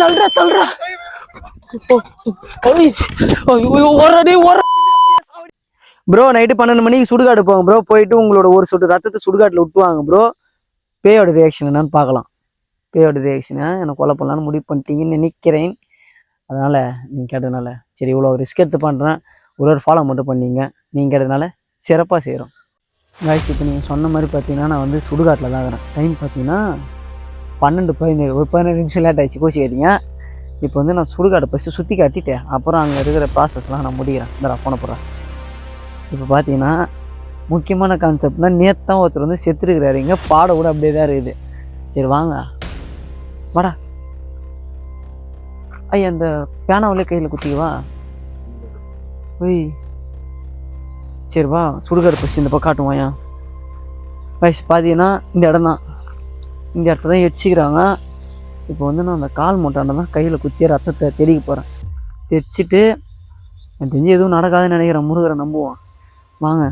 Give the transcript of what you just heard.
தள்ளுறா bro. Night 12 மணிக்கு சுடுகாடு போங்க ப்ரோ. போயிட்டு உங்களோட ஒரு சொட்டு ரத்தத்தை சுடுகாட்டில் விட்டுவாங்க ப்ரோ. பேயோட ரியாக்ஷன் என்னன்னு பார்க்கலாம். பேயோட ரியாக்ஷனை எனக்கு கொலை பண்ணலான்னு முடிவு பண்ணிட்டீங்கன்னு நினைக்கிறேன். அதனால் நீங்கள் கேட்டதுனால சரி இவ்வளோ ரிஸ்க் எடுத்து பண்ணுறேன். ஒரு ஃபாலோ மட்டும் பண்ணீங்க. நீங்கள் கேட்டதுனால சிறப்பாக செய்கிறோம் காய்ஸ். இப்போ நீங்கள் சொன்ன மாதிரி பார்த்தீங்கன்னா நான் வந்து சுடுகாட்டில் தான் இருக்கிறேன். டைம் பார்த்தீங்கன்னா 12:17 ஒரு 15 நிமிஷம் லேட் ஆகிடுச்சு, கோச்சிக்காதீங்க. இப்போ வந்து நான் சுடுகாடை ஃபஸ்ட்டு சுற்றி காட்டிட்டேன். அப்புறம் அங்கே இருக்கிற ப்ராசஸ்லாம் நான் முடிக்கிறேன். இந்த நான் போன போகிறேன். இப்போ பார்த்தீங்கன்னா முக்கியமான கான்செப்ட்னா நேற்று தான் ஒருத்தர் வந்து செத்துருக்கிறாரு. இங்கே பாட கூட அப்படியே தான் இருக்குது. சரி வாங்க வாடா. ஐயா அந்த பேனாவிலே கையில் குத்திக்குவா. ஒய் சரி வா சுடுகாடு ஃபஸ்ட்டு இந்த பக்கம் காட்டுவாயா. வயசு பார்த்தீங்கன்னா இந்த இடம் தான். இந்த இடத்த தான் எரிச்சிக்கிறாங்க. இப்போ வந்து நான் அந்த கால் மூட்டாண்ட தான் கையில் குத்திய ரத்தத்தை தெளிக்க போகிறேன். தைச்சிட்டு எனக்கு தெரிஞ்சு எதுவும் நடக்காதுன்னு நினைக்கிறேன். முருகரை நம்புவான். வாங்க